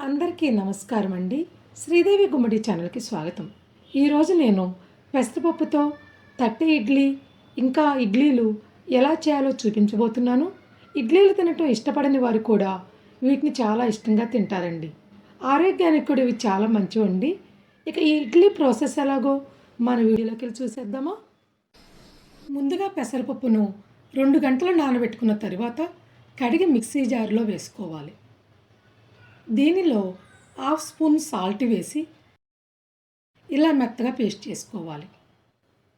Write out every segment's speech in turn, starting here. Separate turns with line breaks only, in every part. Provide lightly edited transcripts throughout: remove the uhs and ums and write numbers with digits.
అందరికీ నమస్కారం అండి. శ్రీదేవి గుమ్మడి ఛానల్కి స్వాగతం. ఈరోజు నేను పెసరపప్పుతో తట్టె ఇడ్లీ ఇంకా ఇడ్లీలు ఎలా చేయాలో చూపించబోతున్నాను. ఇడ్లీలు తినటం ఇష్టపడని వారు కూడా వీటిని చాలా ఇష్టంగా తింటారండి. ఆరోగ్యానికి కూడా ఇవి చాలా మంచివండి. ఇక ఈ ఇడ్లీ ప్రాసెస్ ఎలాగో మన వీడియోలోకి వెళ్ళి చూసేద్దామా. ముందుగా పెసరపప్పును 2 గంటలు నానబెట్టుకున్న తర్వాత కడిగి మిక్సీ జార్లో వేసుకోవాలి. దీనిలో 1/2 స్పూన్ సాల్ట్ వేసి ఇలా మెత్తగా పేస్ట్ చేసుకోవాలి.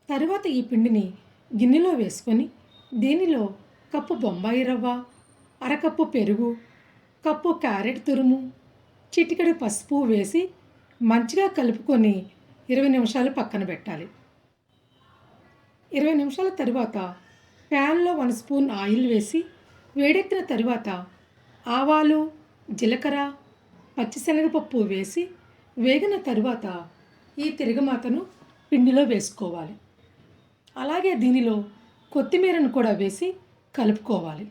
తర్వాత ఈ పిండిని గిన్నెలో వేసుకొని దీనిలో కప్పు బొంబాయి రవ్వ, అరకప్పు పెరుగు, కప్పు క్యారెట్ తురుము, చిటికెడు పసుపు వేసి మంచిగా కలుపుకొని 20 నిమిషాలు పక్కన పెట్టాలి. 20 నిమిషాల తర్వాత ప్యాన్లో 1 స్పూన్ ఆయిల్ వేసి వేడెక్కిన తర్వాత ఆవాలు, జీలకర్ర, పచ్చిశనగపప్పు వేసి వేగిన తర్వాత ఈ తిరగమాతను పిండిలో వేసుకోవాలి. అలాగే దీనిలో కొత్తిమీరను కూడా వేసి కలుపుకోవాలి.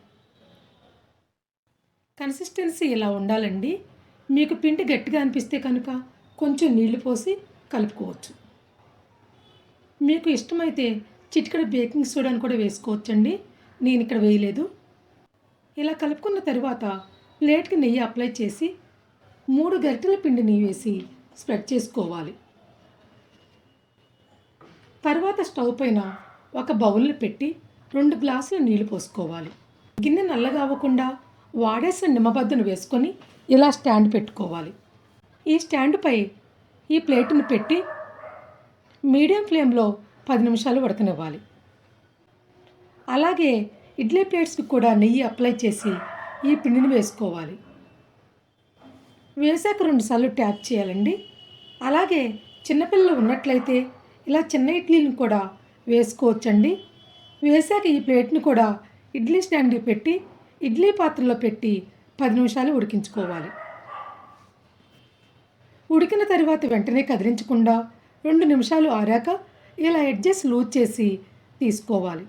కన్సిస్టెన్సీ ఇలా ఉండాలండి. మీకు పిండి గట్టిగా అనిపిస్తే కనుక కొంచెం నీళ్లు పోసి కలుపుకోవచ్చు. మీకు ఇష్టమైతే చిటికెడు బేకింగ్ సోడాను కూడా వేసుకోవచ్చండి. నేను ఇక్కడ వేయలేదు. ఇలా కలుపుకున్న తర్వాత ప్లేట్కి నెయ్యి అప్లై చేసి 3 గరిటెల పిండిని వేసి స్ప్రెడ్ చేసుకోవాలి. తర్వాత స్టవ్ పైన ఒక బౌల్ని పెట్టి 2 గ్లాసుల నీళ్లు పోసుకోవాలి. గిన్నె నల్లగా అవ్వకుండా వాడేసిన నిమ్మబద్దను వేసుకొని ఇలా స్టాండ్ పెట్టుకోవాలి. ఈ స్టాండ్పై ఈ ప్లేట్ను పెట్టి మీడియం ఫ్లేమ్లో 10 నిమిషాలు ఉడకనివ్వాలి. అలాగే ఇడ్లీ ప్లేట్స్కి కూడా నెయ్యి అప్లై చేసి ఈ పిండిని వేసుకోవాలి. వేసాక 2 సార్లు ట్యాప్ చేయాలండి. అలాగే చిన్నపిల్లలు ఉన్నట్లయితే ఇలా చిన్న ఇడ్లీని కూడా వేసుకోవచ్చండి. వేసాక ఈ ప్లేట్ని కూడా ఇడ్లీ స్టాండ్కి పెట్టి ఇడ్లీ పాత్రలో పెట్టి 10 నిమిషాలు ఉడికించుకోవాలి. ఉడికిన తర్వాత వెంటనే కదిలించకుండా 2 నిమిషాలు ఆరాక ఇలా ఎడ్జెస్ లూజ్ చేసి తీసుకోవాలి.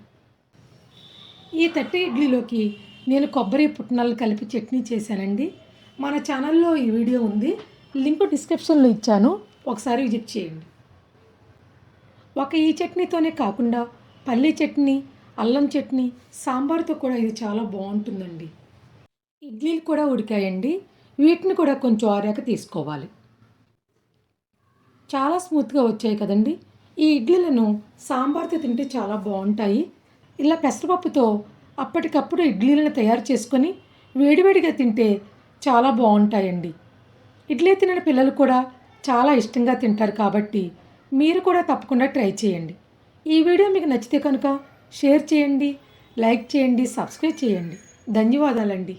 ఈ తట్టె ఇడ్లీలోకి నేను కొబ్బరి పుట్నాలు కలిపి చట్నీ చేశానండి. మన ఛానల్లో ఈ వీడియో ఉంది, లింక్ డిస్క్రిప్షన్లో ఇచ్చాను, ఒకసారి విజిట్ చేయండి. ఈ చట్నీతోనే కాకుండా పల్లీ చట్నీ, అల్లం చట్నీ, సాంబార్తో కూడా ఇది చాలా బాగుంటుందండి. ఇడ్లీలు కూడా ఉడికాయండి. వీటిని కూడా కొంచెం ఆరాక తీసుకోవాలి. చాలా స్మూత్గా వచ్చాయి కదండి. ఈ ఇడ్లీలను సాంబార్తో తింటే చాలా బాగుంటాయి. ఇలా పెసరపప్పుతో అప్పటికప్పుడు ఇడ్లీలను తయారు చేసుకొని వేడివేడిగా తింటే చాలా బాగుంటాయండి. ఇడ్లీ తినని పిల్లలు కూడా చాలా ఇష్టంగా తింటారు కాబట్టి మీరు కూడా తప్పకుండా ట్రై చేయండి. ఈ వీడియో మీకు నచ్చితే కనుక షేర్ చేయండి, లైక్ చేయండి, సబ్స్క్రైబ్ చేయండి. ధన్యవాదాలండి.